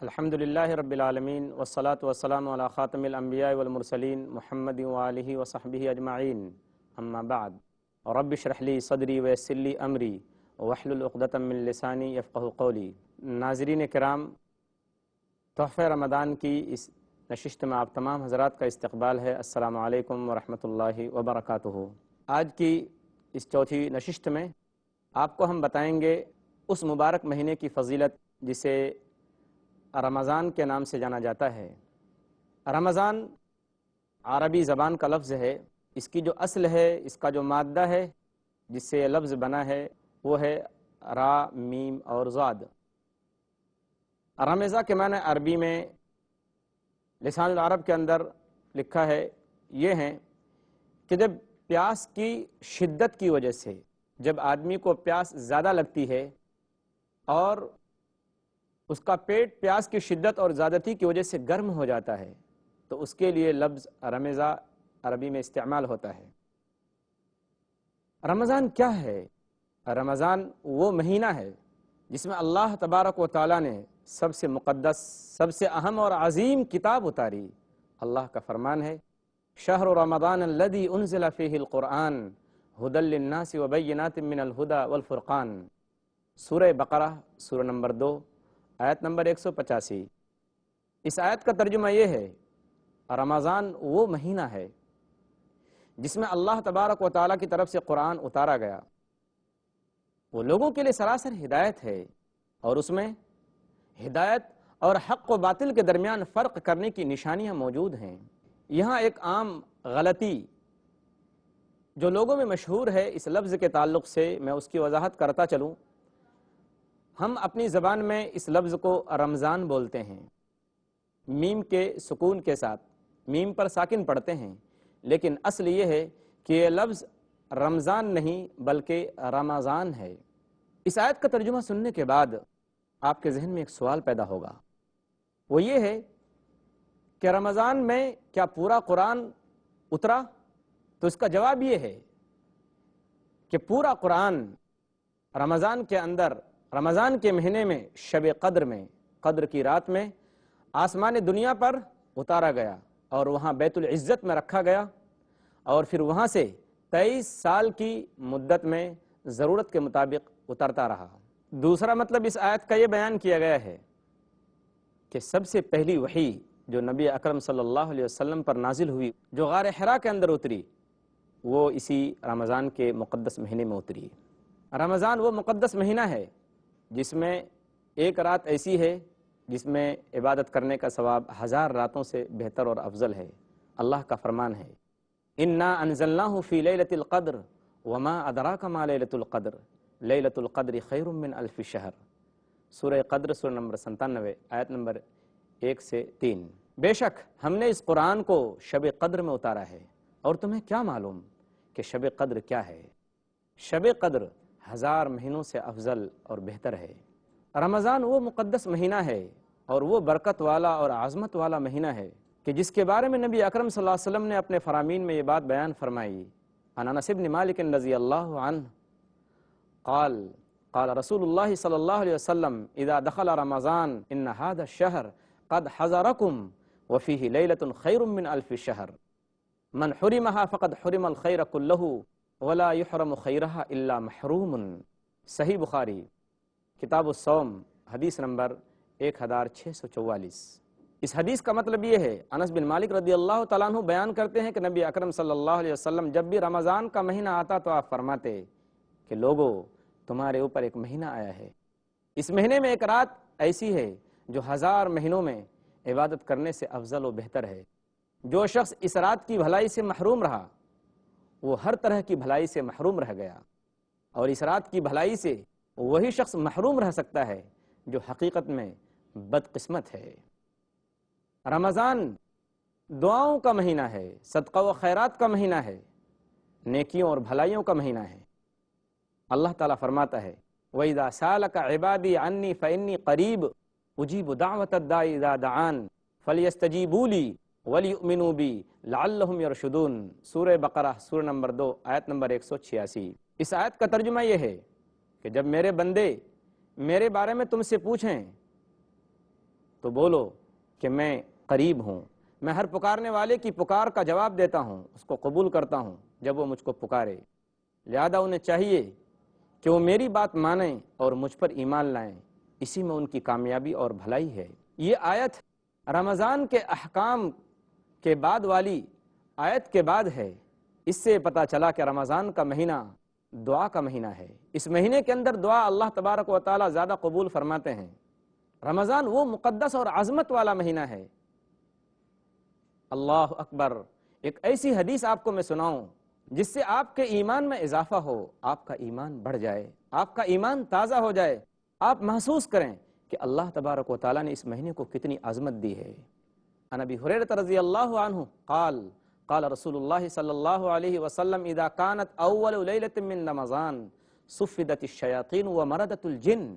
الحمد للہ رب العالمین والصلاة والسلام علی خاتم الانبیاء والمرسلین محمد وآلہ وصحبہ اجمعین اما بعد رب اشرح لی صدری ویسر لی امری واحلل عقدۃ من لسانی یفقہوا قولی۔ ناظرین کرام، تحفہ رمضان کی اس نشست میں آپ تمام حضرات کا استقبال ہے۔ السلام علیکم ورحمۃ اللہ وبرکاتہ۔ آج کی اس چوتھی نشست میں آپ کو ہم بتائیں گے اس مبارک مہینے کی فضیلت جسے رمضان کے نام سے جانا جاتا ہے۔ رمضان عربی زبان کا لفظ ہے، اس کی جو اصل ہے، اس کا جو مادہ ہے جس سے یہ لفظ بنا ہے وہ ہے را میم اور ضاد۔ رمضان کے معنی عربی میں لسان العرب کے اندر لکھا ہے یہ ہیں کہ جب پیاس کی شدت کی وجہ سے، جب آدمی کو پیاس زیادہ لگتی ہے اور اس کا پیٹ پیاس کی شدت اور زیادتی کی وجہ سے گرم ہو جاتا ہے تو اس کے لیے لفظ رمضان عربی میں استعمال ہوتا ہے۔ رمضان کیا ہے؟ رمضان وہ مہینہ ہے جس میں اللہ تبارک و تعالیٰ نے سب سے مقدس، سب سے اہم اور عظیم کتاب اتاری۔ اللہ کا فرمان ہے شہر رمضان الذی انزل فیہ القرآن ھدی للناس وبینات من الھدی والفرقان۔ سورہ بقرہ سورہ نمبر 2 آیت نمبر 185۔ اس آیت کا ترجمہ یہ ہے رمضان وہ مہینہ ہے جس میں اللہ تبارک و تعالیٰ کی طرف سے قرآن اتارا گیا، وہ لوگوں کے لیے سراسر ہدایت ہے، اور اس میں ہدایت اور حق و باطل کے درمیان فرق کرنے کی نشانیاں موجود ہیں۔ یہاں ایک عام غلطی جو لوگوں میں مشہور ہے اس لفظ کے تعلق سے میں اس کی وضاحت کرتا چلوں۔ ہم اپنی زبان میں اس لفظ کو رمضان بولتے ہیں، میم کے سکون کے ساتھ، میم پر ساکن پڑھتے ہیں، لیکن اصل یہ ہے کہ یہ لفظ رمضان نہیں بلکہ رمضان ہے۔ اس آیت کا ترجمہ سننے کے بعد آپ کے ذہن میں ایک سوال پیدا ہوگا، وہ یہ ہے کہ رمضان میں کیا پورا قرآن اترا؟ تو اس کا جواب یہ ہے کہ پورا قرآن رمضان کے اندر، رمضان کے مہینے میں، شب قدر میں، قدر کی رات میں آسمان دنیا پر اتارا گیا اور وہاں بیت العزت میں رکھا گیا، اور پھر وہاں سے 23 سال کی مدت میں ضرورت کے مطابق اترتا رہا۔ دوسرا مطلب اس آیت کا یہ بیان کیا گیا ہے کہ سب سے پہلی وحی جو نبی اکرم صلی اللہ علیہ وسلم پر نازل ہوئی، جو غار حرا کے اندر اتری، وہ اسی رمضان کے مقدس مہینے میں اتری۔ رمضان وہ مقدس مہینہ ہے جس میں ایک رات ایسی ہے جس میں عبادت کرنے کا ثواب 1000 راتوں سے بہتر اور افضل ہے۔ اللہ کا فرمان ہے انا انزلناہ فی لیلۃ القدر وما ادراک ما لیلۃ القدر لیلۃ القدر خیر من الف شہر۔ سورہ قدر سورہ نمبر 97 آیت نمبر 1 سے 3۔ بے شک ہم نے اس قرآن کو شب قدر میں اتارا ہے، اور تمہیں کیا معلوم کہ شب قدر کیا ہے؟ شب قدر 1000 مہینوں سے افضل اور بہتر ہے۔ رمضان وہ مقدس مہینہ ہے اور وہ برکت والا اور عظمت والا مہینہ ہے کہ جس کے بارے میں نبی اکرم صلی اللہ علیہ وسلم نے اپنے فرامین میں یہ بات بیان فرمائی۔ عن انس بن مالک رضی اللہ عنہ قال قال رسول اللہ صلی اللہ علیہ وسلم اذا دخل رمضان ان هذا الشهر قد حضركم وفيه ليلة خير من الف شهر من حرمها فقد حرم الخير كله ولا يحرم خيرها الا محروم۔ صحیح بخاری کتاب الصوم حدیث نمبر 1644۔ اس حدیث کا مطلب یہ ہے، انس بن مالک رضی اللہ تعالیٰ عنہ بیان کرتے ہیں کہ نبی اکرم صلی اللہ علیہ وسلم جب بھی رمضان کا مہینہ آتا تو آپ فرماتے کہ لوگو تمہارے اوپر ایک مہینہ آیا ہے، اس مہینے میں ایک رات ایسی ہے جو 1000 مہینوں میں عبادت کرنے سے افضل و بہتر ہے۔ جو شخص اس رات کی بھلائی سے محروم رہا وہ ہر طرح کی بھلائی سے محروم رہ گیا، اور اس رات کی بھلائی سے وہی شخص محروم رہ سکتا ہے جو حقیقت میں بدقسمت ہے۔ رمضان دعاؤں کا مہینہ ہے، صدقہ و خیرات کا مہینہ ہے، نیکیوں اور بھلائیوں کا مہینہ ہے۔ اللہ تعالیٰ فرماتا ہے وَإِذَا سَأَلَكَ عِبَادِي عَنِّي فَإِنِّي قَرِيبٌ أُجِيبُ دَعْوَةَ الدَّاعِ إِذَا دَعَانِ فَلْيَسْتَجِيبُوا لِي وَلْيُؤْمِنُوا بِي لَعَلَّهُمْ يَرْشُدُونَ۔ سورہ بقرہ سورہ نمبر 2 آیت نمبر 186۔ اس آیت کا ترجمہ یہ ہے کہ جب میرے بندے میرے بارے میں تم سے پوچھیں تو بولو کہ میں قریب ہوں، میں ہر پکارنے والے کی پکار کا جواب دیتا ہوں، اس کو قبول کرتا ہوں جب وہ مجھ کو پکارے۔ لہذا انہیں چاہیے کہ وہ میری بات مانیں اور مجھ پر ایمان لائیں، اسی میں ان کی کامیابی اور بھلائی ہے۔ یہ آیت رمضان کے احکام کے بعد والی آیت کے بعد ہے۔ اس سے پتہ چلا کہ رمضان کا مہینہ دعا کا مہینہ ہے۔ اس مہینے کے اندر دعا اللہ تبارک و تعالی زیادہ قبول فرماتے ہیں۔ رمضان وہ مقدس اور عظمت والا مہینہ ہے۔ اللہ اکبر، ایک ایسی حدیث آپ کو میں سناؤں جس سے آپ کے ایمان میں اضافہ ہو، آپ کا ایمان بڑھ جائے، آپ کا ایمان تازہ ہو جائے، آپ محسوس کریں کہ اللہ تبارک و تعالیٰ نے اس مہینے کو کتنی عظمت دی ہے۔ عن ابی ہریرہ رضی اللہ عنہ قال قال رسول اللہ صلی اللہ علیہ وسلم اذا كانت اول لیلۃ من رمضان صفدت الشیاطین ومردت الجن،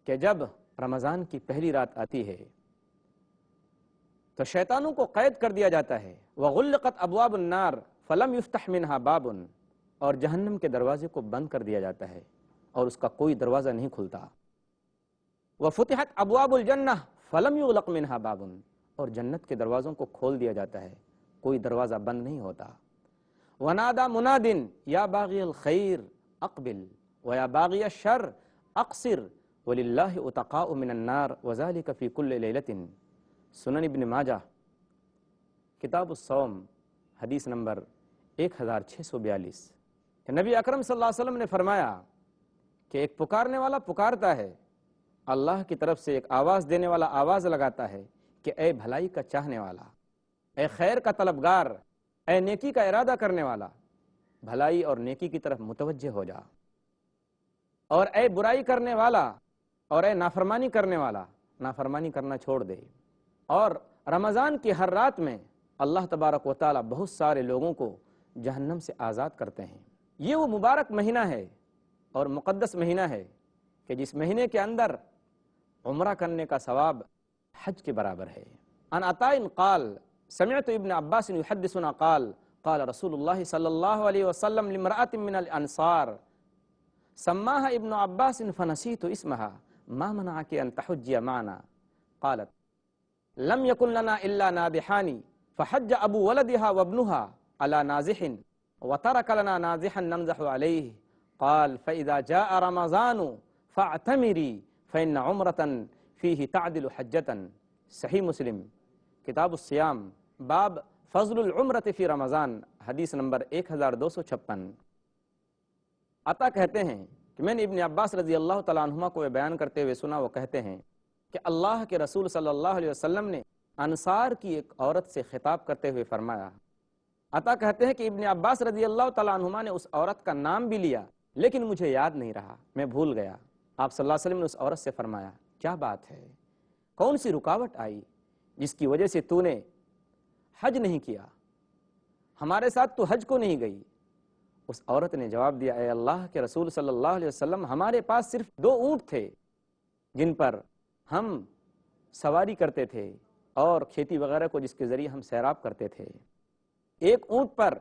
کہ جب رمضان کی پہلی رات آتی ہے تو شیطانوں کو قید کر دیا جاتا ہے، وغلقت ابواب النار فلم یفتح منها باب، اور جہنم کے دروازے کو بند کر دیا جاتا ہے اور اس کا کوئی دروازہ نہیں کھلتا، وفتحت ابواب الجنہ فلم یغلق منها باب، اور جنت کے دروازوں کو کھول دیا جاتا ہے، کوئی دروازہ بند نہیں ہوتا، ونادى مناد یا باغی الخیر اقبل ویا باغی الشر اقصر وللہ اتقاء من النار وذلك فی کل لیلۃ۔ سنن ابن ماجہ کتاب الصوم حدیث نمبر 1642 کہ نبی اکرم صلی اللہ علیہ وسلم نے فرمایا کہ ایک پکارنے والا پکارتا ہے، اللہ کی طرف سے ایک آواز دینے والا آواز لگاتا ہے کہ اے بھلائی کا چاہنے والا، اے خیر کا طلبگار، اے نیکی کا ارادہ کرنے والا، بھلائی اور نیکی کی طرف متوجہ ہو جا، اور اے برائی کرنے والا اور اے نافرمانی کرنے والا، نافرمانی کرنا چھوڑ دے۔ اور رمضان کی ہر رات میں اللہ تبارک و تعالی بہت سارے لوگوں کو جہنم سے آزاد کرتے ہیں۔ یہ وہ مبارک مہینہ ہے اور مقدس مہینہ ہے کہ جس مہینے کے اندر عمرہ کرنے کا ثواب حج کے برابر ہے۔ عن عطاء قال سمعت ابن عباس يحدثنا قال قال رسول اللہ صلی اللہ علیہ وسلم لامرأة من الانصار سماها ابن عباس فنسيت اسمها ما منعك ان تحجي معنا، قالت لم يكن لنا الا نادحان فحج ابو ولدها وابنها على نازح وترك لنا نازحا نمزح عليه، قال فاذا جاء رمضان فاعتمري فان عمرة فيه تعدل حجة۔ صحیح مسلم کتاب الصیام باب فضل العمرة فی رمضان حدیث نمبر 1256۔ عطا کہتے ہیں کہ میں نے ابن عباس رضی اللہ تعالیٰ عنہما کو بیان کرتے ہوئے سنا، وہ کہتے ہیں کہ اللہ کے رسول صلی اللہ علیہ وسلم نے انصار کی ایک عورت سے خطاب کرتے ہوئے فرمایا۔ عطا کہتے ہیں کہ ابن عباس رضی اللہ تعالیٰ عنہما نے اس عورت کا نام بھی لیا لیکن مجھے یاد نہیں رہا، میں بھول گیا۔ آپ صلی اللہ علیہ وسلم نے اس عورت سے فرمایا کیا بات ہے، کون سی رکاوٹ آئی جس کی وجہ سے تو نے حج نہیں کیا، ہمارے ساتھ تو حج کو نہیں گئی؟ اس عورت نے جواب دیا اے اللہ کے رسول صلی اللہ علیہ وسلم، ہمارے پاس صرف 2 اونٹ تھے جن پر ہم سواری کرتے تھے اور کھیتی وغیرہ کو جس کے ذریعے ہم سیراب کرتے تھے۔ ایک اونٹ پر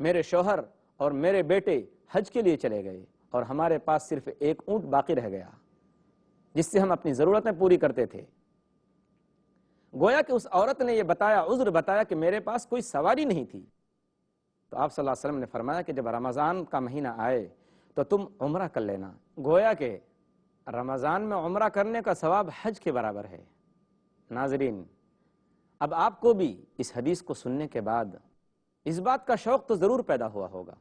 میرے شوہر اور میرے بیٹے حج کے لیے چلے گئے اور ہمارے پاس صرف ایک اونٹ باقی رہ گیا جس سے ہم اپنی ضرورتیں پوری کرتے تھے۔ گویا کہ اس عورت نے یہ بتایا، عذر بتایا کہ میرے پاس کوئی سواری نہیں تھی۔ تو آپ صلی اللہ علیہ وسلم نے فرمایا کہ جب رمضان کا مہینہ آئے تو تم عمرہ کر لینا۔ گویا کہ رمضان میں عمرہ کرنے کا ثواب حج کے برابر ہے۔ ناظرین، اب آپ کو بھی اس حدیث کو سننے کے بعد اس بات کا شوق تو ضرور پیدا ہوا ہوگا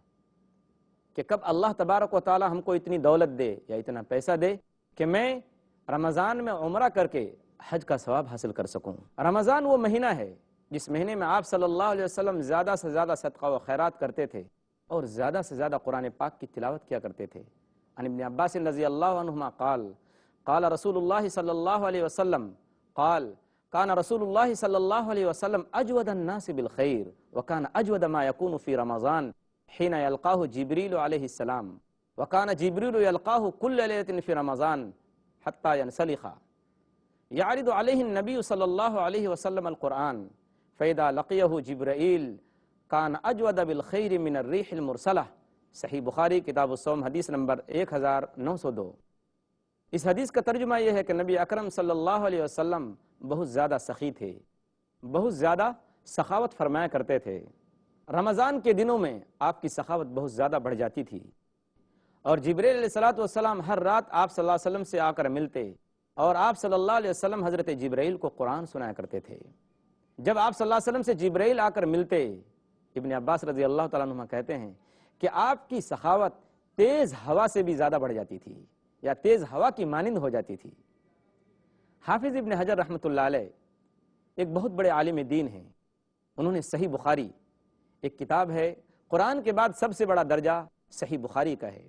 کہ کب اللہ تبارک و تعالی ہم کو اتنی دولت دے یا اتنا پیسہ دے کہ میں رمضان میں عمرہ کر کے حج کا ثواب حاصل کر سکوں۔ رمضان وہ مہینہ ہے جس مہینے میں آپ صلی اللہ علیہ وسلم زیادہ سے زیادہ صدقہ و خیرات کرتے تھے اور زیادہ سے زیادہ قرآن پاک کی تلاوت کیا کرتے تھے۔ عن ابن عباس رضی اللہ عنہما قال قال رسول اللہ صلی اللہ علیہ وسلم قال كان رسول الله صلى الله عليه وسلم أجود الناس بالخير وكان أجود ما يكون في رمضان حين يلقاه جبريل عليه السلام وكان جبريل يلقاه كل ليلة في رمضان حتى ينسلخ يعرض عليه النبي صلى الله عليه وسلم القرآن فإذا لقيه جبرائيل كان أجود بالخير من الريح المرسلة۔ صحیح بخاری کتاب الصوم حدیث نمبر 1902۔ اس حدیث کا ترجمہ یہ ہے کہ نبی اکرم صلی اللہ علیہ وسلم بہت زیادہ سخی تھے، بہت زیادہ سخاوت فرمایا کرتے تھے۔ رمضان کے دنوں میں آپ کی سخاوت بہت زیادہ بڑھ جاتی تھی، اور جبریل علیہ السلام ہر رات آپ صلی اللہ علیہ وسلم سے آ کر ملتے، اور آپ صلی اللہ علیہ وسلم حضرت جبرائیل کو قرآن سنایا کرتے تھے۔ جب آپ صلی اللہ علیہ وسلم سے جبرائیل آ کر ملتے، ابن عباس رضی اللہ تعالیٰ عنہ کہتے ہیں کہ آپ کی سخاوت تیز ہوا سے بھی زیادہ بڑھ جاتی تھی، یا تیز ہوا کی مانند ہو جاتی تھی۔ حافظ ابن حجر رحمۃ اللہ علیہ ایک بہت بڑے عالم دین ہیں، انہوں نے صحیح بخاری، ایک کتاب ہے، قرآن کے بعد سب سے بڑا درجہ صحیح بخاری کا ہے۔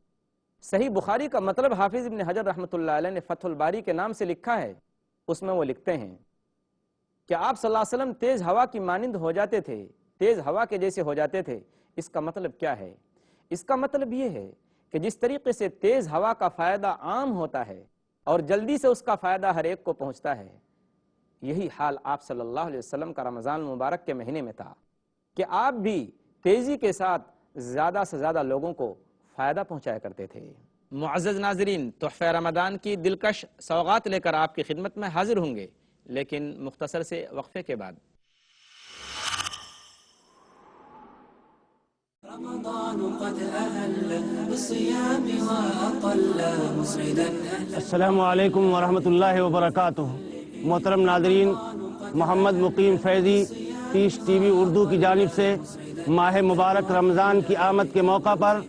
صحیح بخاری کا مطلب حافظ ابن حجر رحمۃ اللہ علیہ نے فتح الباری کے نام سے لکھا ہے۔ اس میں وہ لکھتے ہیں کہ آپ صلی اللہ علیہ وسلم تیز ہوا کی مانند ہو جاتے تھے، تیز ہوا کے جیسے ہو جاتے تھے۔ اس کا مطلب کیا ہے؟ اس کا مطلب یہ ہے کہ جس طریقے سے تیز ہوا کا فائدہ عام ہوتا ہے اور جلدی سے اس کا فائدہ ہر ایک کو پہنچتا ہے، یہی حال آپ صلی اللہ علیہ وسلم کا رمضان المبارک کے مہینے میں تھا کہ آپ بھی تیزی کے ساتھ زیادہ سے زیادہ لوگوں کو فائدہ پہنچایا کرتے تھے۔ معزز ناظرین، تحفہ رمضان کی دلکش سوغات لے کر آپ کی خدمت میں حاضر ہوں گے، لیکن مختصر سے وقفے کے بعد۔ السلام علیکم ورحمۃ اللہ وبرکاتہ۔ محترم ناظرین، محمد مقیم فیضی پیش ٹی وی اردو کی جانب سے ماہ مبارک رمضان کی آمد کے موقع پر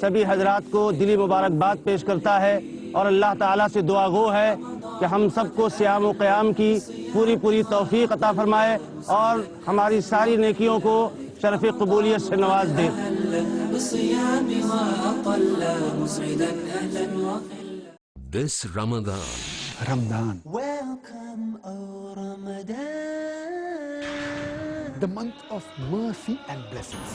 سبھی حضرات کو دلی مبارکباد پیش کرتا ہے، اور اللہ تعالیٰ سے دعا گو ہے کہ ہم سب کو صیام و قیام کی پوری توفیق عطا فرمائے اور ہماری ساری نیکیوں کو شرف قبولیت سے نواز دے۔ This Ramadan, Welcome, O Ramadan, the month of mercy and blessings.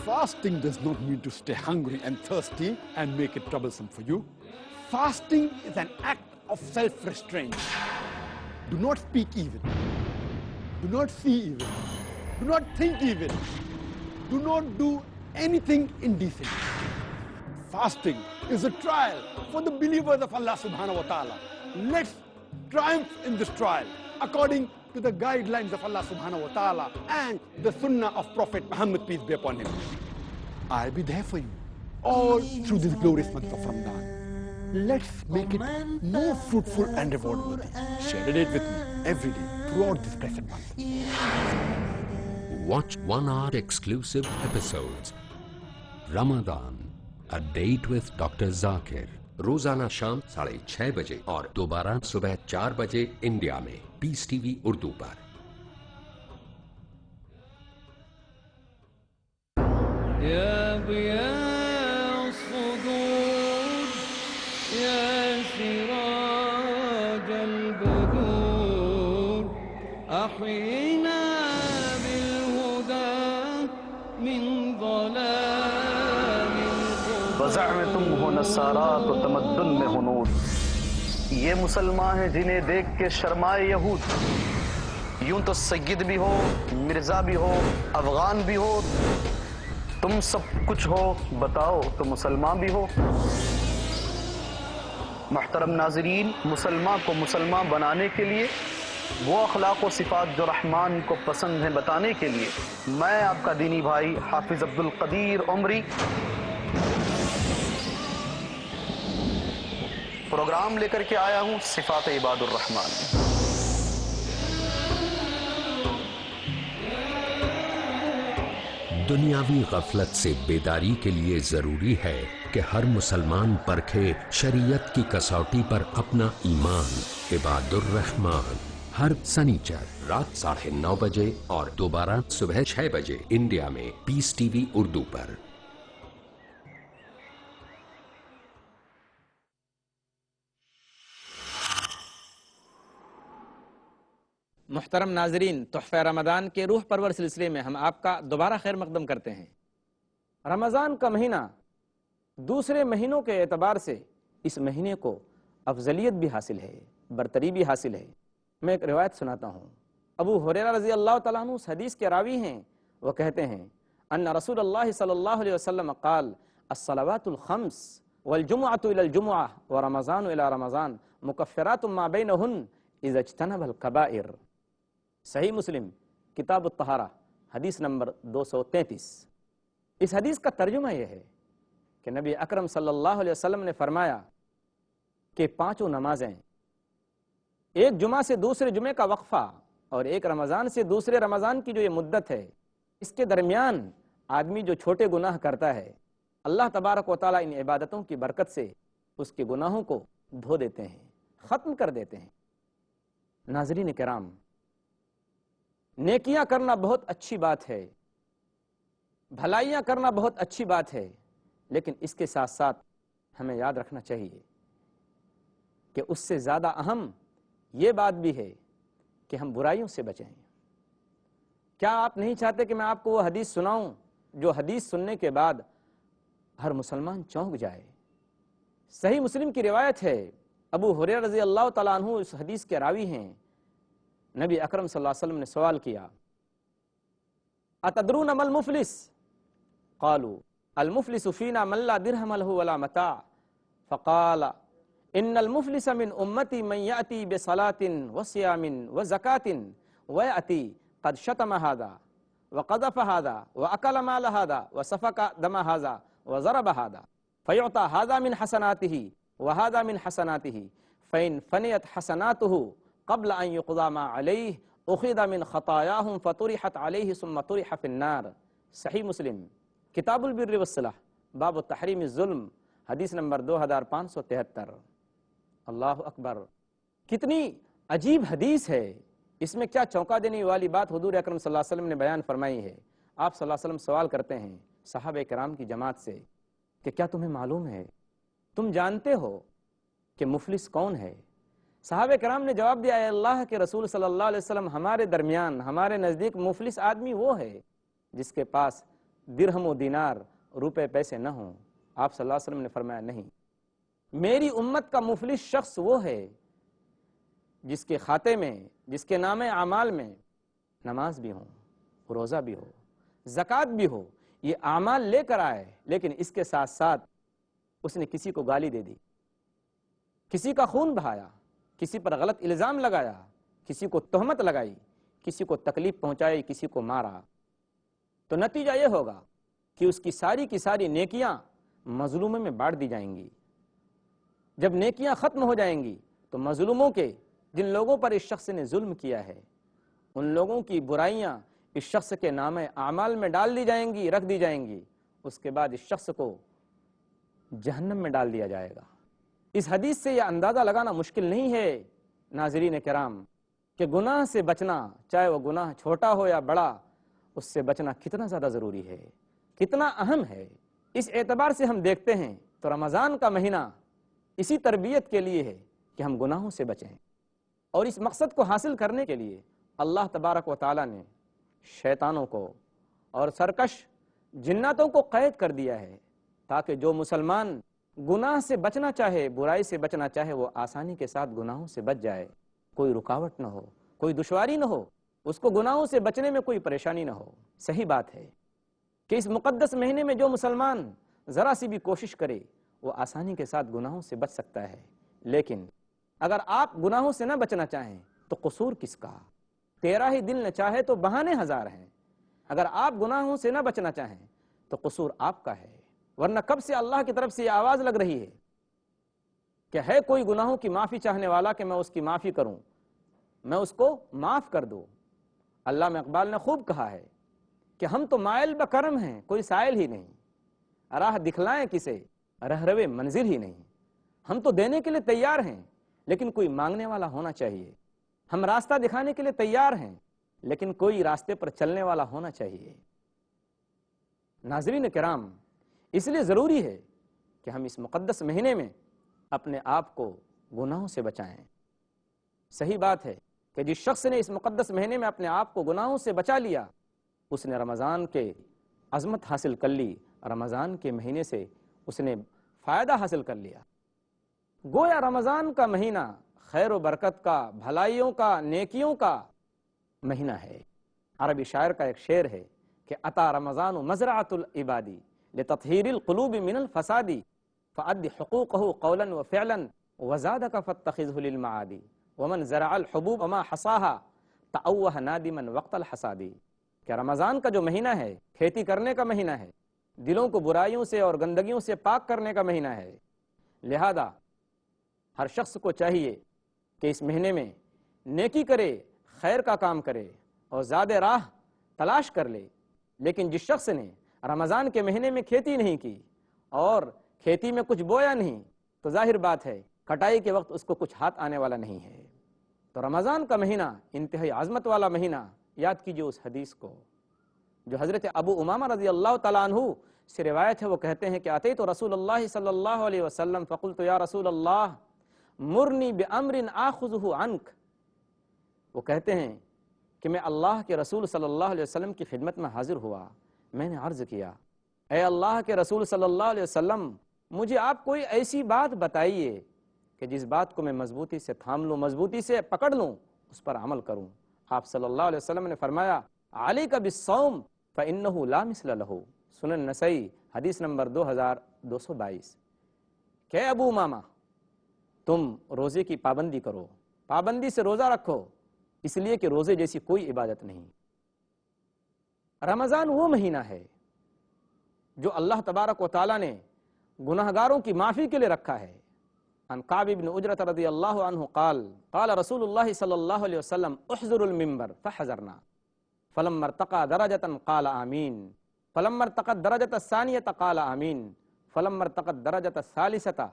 Fasting does not mean to stay hungry and thirsty and make it troublesome for you. Fasting is an act of self-restraint. Do not speak evil. Do not see evil. Do not think evil. Do not do anything indecent. Fasting is a trial for the believers of Allah subhanahu wa ta'ala. Let's triumph in this trial according to the guidelines of Allah subhanahu wa ta'ala and the sunnah of Prophet Muhammad, peace be upon him. I'll be there for you all through this glorious month of Ramadan. Let's make it more fruitful and reward-worthy. Share a date with me every day throughout this blessed month. watch 1-hour exclusive episodes. Ramadan, a date with Dr. Zakir. روزانہ شام 6:30 بجے اور دوبارہ صبح 4 بجے India میں پیس T V Urdu پر۔ يا ضياء الصدور يا سراج البدور أحينا بالهدى من ظلام القبور وضع میں تم ہو نصارا تو تمدن میں ہنود، یہ مسلمان ہیں جنہیں دیکھ کے شرمائے یہود۔ یوں تو سید بھی ہو، مرزا بھی ہو، افغان بھی ہو، تم سب کچھ ہو، بتاؤ تو مسلمان بھی ہو۔ محترم ناظرین، مسلمان کو مسلمان بنانے کے لیے، وہ اخلاق و صفات جو رحمان کو پسند ہیں بتانے کے لیے، میں آپ کا دینی بھائی حافظ عبدالقدیر عمری پروگرام لے کر کے آیا ہوں صفات عباد الرحمن۔ دنیاوی غفلت سے بیداری کے لیے ضروری ہے کہ ہر مسلمان پرکھے شریعت کی کسوٹی پر اپنا ایمان۔ عباد الرحمن ہر سنیچر رات 9:30 بجے اور دوبارہ صبح 6 بجے انڈیا میں پیس ٹی وی اردو پر۔ محترم ناظرین، تحفہ رمضان کے روح پرور سلسلے میں ہم آپ کا دوبارہ خیر مقدم کرتے ہیں۔ رمضان کا مہینہ دوسرے مہینوں کے اعتبار سے اس مہینے کو افضلیت بھی حاصل ہے، برتری بھی حاصل ہے۔ میں ایک روایت سناتا ہوں۔ ابو ہریرہ رضی اللہ تعالیٰ عنہ اس حدیث کے راوی ہیں، وہ کہتے ہیں ان رسول اللہ صلی اللہ علیہ وسلم قال الصلوات الخمس والجمعۃ الی الجمعہ ورمضان الی رمضان مکفرات ما بینہن اذا اجتنب الکبائر۔ صحیح مسلم کتاب الطہارہ حدیث نمبر 233۔ اس حدیث کا ترجمہ یہ ہے کہ نبی اکرم صلی اللہ علیہ وسلم نے فرمایا کہ 5 نمازیں، ایک جمعہ سے دوسرے جمعے کا وقفہ اور ایک رمضان سے دوسرے رمضان کی جو یہ مدت ہے، اس کے درمیان آدمی جو چھوٹے گناہ کرتا ہے، اللہ تبارک و تعالیٰ ان عبادتوں کی برکت سے اس کے گناہوں کو دھو دیتے ہیں، ختم کر دیتے ہیں۔ ناظرین کرام، نیکیاں کرنا بہت اچھی بات ہے، بھلائیاں کرنا بہت اچھی بات ہے، لیکن اس کے ساتھ ساتھ ہمیں یاد رکھنا چاہیے کہ اس سے زیادہ اہم یہ بات بھی ہے کہ ہم برائیوں سے بچیں۔ کیا آپ نہیں چاہتے کہ میں آپ کو وہ حدیث سناؤں جو حدیث سننے کے بعد ہر مسلمان چونک جائے؟ صحیح مسلم کی روایت ہے، ابو ہریرہ رضی اللہ تعالیٰ عنہ اس حدیث کے راوی ہیں۔ نبی اکرم صلی اللہ علیہ وسلم نے سوال کیا، اتدرون ما المفلس؟ قالوا المفلس فینا من لا درہم لہ ولا متاع، فقال ان المفلس من امتی من یأتی بصلاة وصیام وزکاة ویأتی قد شتم هذا وقذف هذا واکل مال هذا وسفك دم هذا وضرب هذا فيعطى هذا من حسناته وهذا من حسناته فإن فنيت حسناته قبل ان يقضى ما عليه اخذ من خطاياهم فطرحت عليه ثم طرح في النار۔ صحیح مسلم کتاب البر والصلہ باب تحریم الظلم حدیث نمبر 2573۔ اللہ اکبر، کتنی عجیب حدیث ہے، اس میں کیا چونکا دینے والی بات حضور اکرم صلی اللہ علیہ وسلم نے بیان فرمائی ہے۔ آپ صلی اللہ علیہ وسلم سوال کرتے ہیں صحابہ کرام کی جماعت سے کہ کیا تمہیں معلوم ہے، تم جانتے ہو کہ مفلس کون ہے؟ صحابہ کرام نے جواب دیا، اے اللہ کے رسول صلی اللہ علیہ وسلم، ہمارے درمیان، ہمارے نزدیک مفلس آدمی وہ ہے جس کے پاس درہم و دینار، روپے پیسے نہ ہوں۔ آپ صلی اللہ علیہ وسلم نے فرمایا، نہیں، میری امت کا مفلس شخص وہ ہے جس کے کھاتے میں، جس کے نام اعمال میں نماز بھی ہو، روزہ بھی ہو، زکوٰۃ بھی ہو، یہ اعمال لے کر آئے، لیکن اس کے ساتھ ساتھ اس نے کسی کو گالی دے دی، کسی کا خون بہایا، کسی پر غلط الزام لگایا، کسی کو تہمت لگائی، کسی کو تکلیف پہنچائی، کسی کو مارا، تو نتیجہ یہ ہوگا کہ اس کی ساری نیکیاں مظلوموں میں بانٹ دی جائیں گی۔ جب نیکیاں ختم ہو جائیں گی تو مظلوموں کے، جن لوگوں پر اس شخص نے ظلم کیا ہے، ان لوگوں کی برائیاں اس شخص کے نام اعمال میں ڈال دی جائیں گی، رکھ دی جائیں گی، اس کے بعد اس شخص کو جہنم میں ڈال دیا جائے گا۔ اس حدیث سے یہ اندازہ لگانا مشکل نہیں ہے ناظرین کرام کہ گناہ سے بچنا، چاہے وہ گناہ چھوٹا ہو یا بڑا، اس سے بچنا کتنا زیادہ ضروری ہے، کتنا اہم ہے۔ اس اعتبار سے ہم دیکھتے ہیں تو رمضان کا مہینہ اسی تربیت کے لیے ہے کہ ہم گناہوں سے بچیں، اور اس مقصد کو حاصل کرنے کے لیے اللہ تبارک و تعالیٰ نے شیطانوں کو اور سرکش جناتوں کو قید کر دیا ہے، تاکہ جو مسلمان گناہ سے بچنا چاہے، برائی سے بچنا چاہے، وہ آسانی کے ساتھ گناہوں سے بچ جائے، کوئی رکاوٹ نہ ہو، کوئی دشواری نہ ہو، اس کو گناہوں سے بچنے میں کوئی پریشانی نہ ہو۔ صحیح بات ہے کہ اس مقدس مہینے میں جو مسلمان ذرا سی بھی کوشش کرے وہ آسانی کے ساتھ گناہوں سے بچ سکتا ہے، لیکن اگر آپ گناہوں سے نہ بچنا چاہیں تو قصور کس کا؟ تیرا ہی دل نہ چاہے تو بہانے ہزار ہیں۔ اگر آپ گناہوں سے نہ بچنا چاہیں تو قصور آپ کا ہے، ورنہ کب سے اللہ کی طرف سے یہ آواز لگ رہی ہے کہ ہے کوئی گناہوں کی معافی چاہنے والا کہ میں اس کی معافی کروں، میں اس کو معاف کر دوں۔ علامہ اقبال نے خوب کہا ہے کہ ہم تو مائل بکرم ہیں، کوئی سائل ہی نہیں، راہ دکھلائیں کسے، رہروے منزل ہی نہیں۔ ہم تو دینے کے لیے تیار ہیں، لیکن کوئی مانگنے والا ہونا چاہیے۔ ہم راستہ دکھانے کے لیے تیار ہیں، لیکن کوئی راستے پر چلنے والا ہونا چاہیے۔ ناظرین کرام، اس لیے ضروری ہے کہ ہم اس مقدس مہینے میں اپنے آپ کو گناہوں سے بچائیں۔ صحیح بات ہے کہ جس شخص نے اس مقدس مہینے میں اپنے آپ کو گناہوں سے بچا لیا، اس نے رمضان کے عظمت حاصل کر لی، رمضان کے مہینے سے اس نے فائدہ حاصل کر لیا۔ گویا رمضان کا مہینہ خیر و برکت کا، بھلائیوں کا، نیکیوں کا مہینہ ہے۔ عربی شاعر کا ایک شعر ہے کہ عطا رمضان مزرعۃ العبادی لتطہیر القلوب من الفسادی فأد حقوقه قولا وفعلا وزادك فاتخذه للمعاد ومن زرع الحبوب وما حصاها تأوه نادما وقت الحصاد۔ کہ رمضان کا جو مہینہ ہے کھیتی کرنے کا مہینہ ہے، دلوں کو برائیوں سے اور گندگیوں سے پاک کرنے کا مہینہ ہے، لہذا ہر شخص کو چاہیے کہ اس مہینے میں نیکی کرے، خیر کا کام کرے اور زیادہ راہ تلاش کر لے۔ لیکن جس شخص نے رمضان کے مہینے میں کھیتی نہیں کی اور کھیتی میں کچھ بویا نہیں تو ظاہر بات ہے کٹائی کے وقت اس کو کچھ ہاتھ آنے والا نہیں ہے۔ تو رمضان کا مہینہ انتہائی عظمت والا مہینہ، یاد کیجئے اس حدیث کو جو حضرت ابو امامہ رضی اللہ تعالیٰ عنہ سے روایت ہے۔ وہ کہتے ہیں کہ اتیت رسول اللہ صلی اللہ علیہ وسلم فقلت یا رسول اللہ مرنی بامر آخذہ عنک۔ وہ کہتے ہیں کہ میں اللہ کے رسول صلی اللہ علیہ وسلم کی خدمت میں حاضر ہوا، میں نے عرض کیا اے اللہ کے رسول صلی اللہ علیہ وسلم مجھے آپ کوئی ایسی بات بتائیے کہ جس بات کو میں مضبوطی سے تھام لوں، مضبوطی سے پکڑ لوں، اس پر عمل کروں۔ آپ صلی اللہ علیہ وسلم نے فرمایا علیک بالصوم فإنہ لا مثل لہ، سنن نسائی حدیث نمبر 2222۔ کہ ابو امامہ تم روزے کی پابندی کرو، پابندی سے روزہ رکھو، اس لیے کہ روزے جیسی کوئی عبادت نہیں۔ رمضان وہ مہینہ ہے جو اللہ تبارک و تعالیٰ نے گناہگاروں کی معافی کے لیے رکھا ہے۔ عن کعب بن عجرۃ رضی اللہ عنہ قال قال رسول اللہ صلی اللہ علیہ وسلم احضروا المنبر فحضرنا فلما ارتقى درجة قال آمین فلما ارتقى الدرجة الثانية قال آمین فلما ارتقى الدرجة الثالثة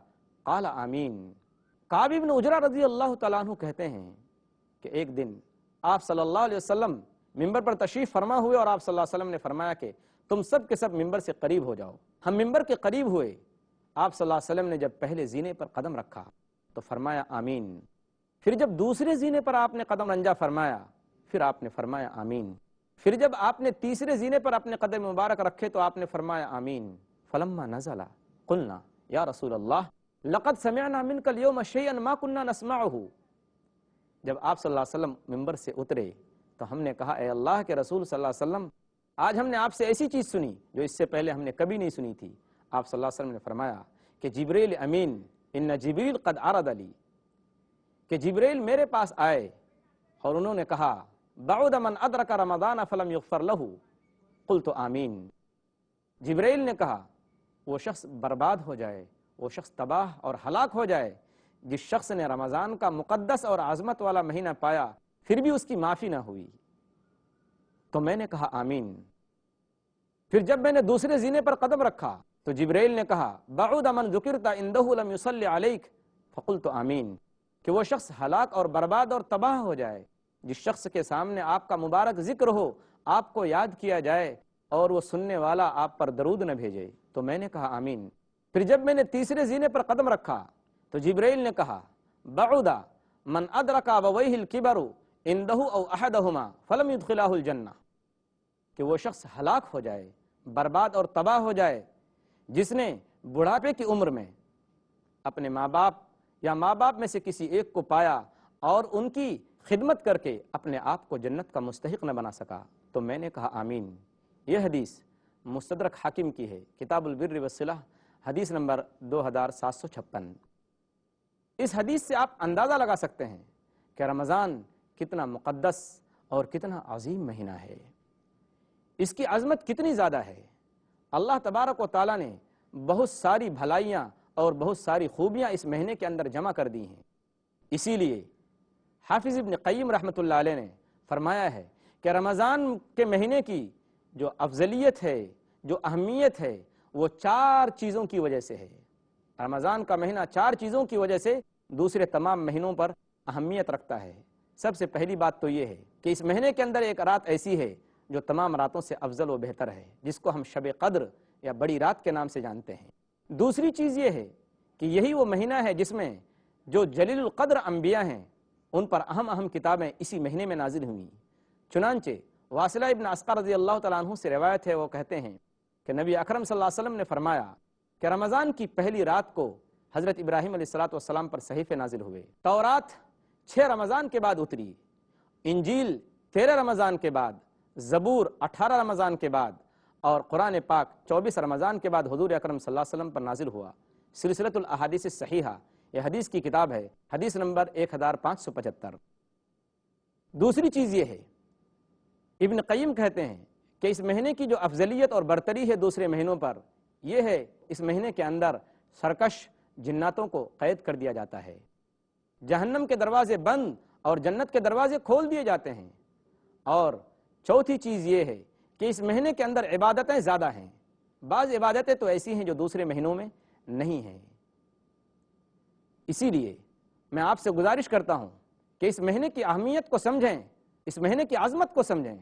قال آمین۔ کعب بن عجرہ رضی اللہ تعالیٰ عنہ کہتے ہیں کہ ایک دن آپ صلی اللہ علیہ وسلم ممبر پر تشریف فرما ہوئے اور آپ صلی اللہ علیہ وسلم نے فرمایا کہ تم سب کے سب ممبر سے قریب ہو جاؤ۔ ہم ممبر کے قریب ہوئے، آپ صلی اللہ علیہ وسلم نے جب پہلے زینے پر قدم رکھا تو فرمایا آمین، پھر جب دوسرے زینے پر آپ نے قدم رنجا فرمایا پھر آپ نے فرمایا آمین، پھر جب آپ نے تیسرے زینے پر اپنے قدم مبارک رکھے تو آپ نے فرمایا آمین۔ فلما نزل قلنا یا رسول اللہ لقد سمعنا منك اليوم شيئا ما كنا نسمعه۔ جب آپ صلی اللہ علیہ وسلم ممبر سے اترے تو ہم نے کہا اے اللہ کے رسول صلی اللہ علیہ وسلم آج ہم نے آپ سے ایسی چیز سنی جو اس سے پہلے ہم نے کبھی نہیں سنی تھی۔ آپ صلی اللہ علیہ وسلم نے فرمایا کہ جبریل امین ان جبریل قد عرض علی، کہ جبریل میرے پاس آئے اور انہوں نے کہا بعد من ادرک رمضان فلم یغفر لہ، قلت آمین۔ جبریل نے کہا وہ شخص برباد ہو جائے، وہ شخص تباہ اور ہلاک ہو جائے جس شخص نے رمضان کا مقدس اور عظمت والا مہینہ پایا پھر بھی اس کی معافی نہ ہوئی۔ تو میں نے کہا آمین۔ پھر جب میں نے دوسرے زینے پر قدم رکھا تو جبریل نے کہا بعد من ذکرت عنده لم يصلی علیک فقلت آمین، کہ وہ شخص ہلاک اور برباد اور تباہ ہو جائے جس شخص کے سامنے آپ کا مبارک ذکر ہو، آپ کو یاد کیا جائے اور وہ سننے والا آپ پر درود نہ بھیجے۔ تو میں نے کہا آمین۔ پھر جب میں نے تیسرے زینے پر قدم رکھا تو جبریل نے کہا بعد من ادرک ابویہ الکبر عنده او احدہما فلم يدخلہ الجنہ، کہ وہ شخص ہلاک ہو جائے، برباد اور تباہ ہو جائے جس نے بڑھاپے کی عمر میں اپنے ماں باپ یا ماں باپ میں سے کسی ایک کو پایا اور ان کی خدمت کر کے اپنے آپ کو جنت کا مستحق نہ بنا سکا۔ تو میں نے کہا آمین۔ یہ حدیث مستدرک حاکم کی ہے، کتاب البر والصلہ حدیث نمبر 2756۔ اس حدیث سے آپ اندازہ لگا سکتے ہیں کہ رمضان کتنا مقدس اور کتنا عظیم مہینہ ہے، اس کی عظمت کتنی زیادہ ہے۔ اللہ تبارک و تعالیٰ نے بہت ساری بھلائیاں اور بہت ساری خوبیاں اس مہینے کے اندر جمع کر دی ہیں۔ اسی لیے حافظ ابن قیم رحمۃ اللہ علیہ نے فرمایا ہے کہ رمضان کے مہینے کی جو افضلیت ہے، جو اہمیت ہے، وہ 4 چیزوں کی وجہ سے ہے۔ رمضان کا مہینہ 4 چیزوں کی وجہ سے دوسرے تمام مہینوں پر اہمیت رکھتا ہے۔ سب سے پہلی بات تو یہ ہے کہ اس مہینے کے اندر ایک رات ایسی ہے جو تمام راتوں سے افضل و بہتر ہے، جس کو ہم شب قدر یا بڑی رات کے نام سے جانتے ہیں۔ دوسری چیز یہ ہے کہ یہی وہ مہینہ ہے جس میں جو جلیل القدر انبیاء ہیں ان پر اہم کتابیں اسی مہینے میں نازل ہوئیں۔ چنانچہ واصلہ ابن اسقر رضی اللہ تعالیٰ عنہ سے روایت ہے، وہ کہتے ہیں کہ نبی اکرم صلی اللہ علیہ وسلم نے فرمایا کہ رمضان کی پہلی رات کو حضرت ابراہیم علیہ السلام پر صحیفے نازل ہوئے، تورات 6 رمضان کے بعد اتری، انجیل 13 رمضان کے بعد، زبور 18 رمضان کے بعد اور قرآن پاک 24 رمضان کے بعد حضور اکرم صلی اللہ علیہ وسلم پر نازل ہوا۔ سلسلۃ الاحادیث الصحیحہ، یہ حدیث کی کتاب ہے، حدیث نمبر 1575۔ دوسری چیز یہ ہے، ابن قیم کہتے ہیں کہ اس مہینے کی جو افضلیت اور برتری ہے دوسرے مہینوں پر، یہ ہے اس مہینے کے اندر سرکش جناتوں کو قید کر دیا جاتا ہے، جہنم کے دروازے بند اور جنت کے دروازے کھول دیے جاتے ہیں۔ اور چوتھی چیز یہ ہے کہ اس مہینے کے اندر عبادتیں زیادہ ہیں، بعض عبادتیں تو ایسی ہیں جو دوسرے مہینوں میں نہیں ہیں۔ اسی لیے میں آپ سے گزارش کرتا ہوں کہ اس مہینے کی اہمیت کو سمجھیں، اس مہینے کی عظمت کو سمجھیں،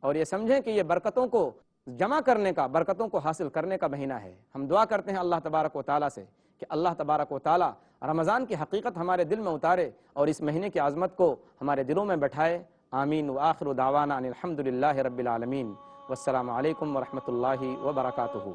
اور یہ سمجھیں کہ یہ برکتوں کو جمع کرنے کا، برکتوں کو حاصل کرنے کا مہینہ ہے۔ ہم دعا کرتے ہیں اللہ تبارک و تعالیٰ سے کہ اللہ تبارک و تعالیٰ رمضان کی حقیقت ہمارے دل میں اتارے اور اس مہینے کی عظمت کو ہمارے دلوں میں بٹھائے۔ آمین۔ وآخر دعوانا ان الحمد للہ رب العالمین، والسلام علیکم ورحمۃ اللہ وبرکاتہ۔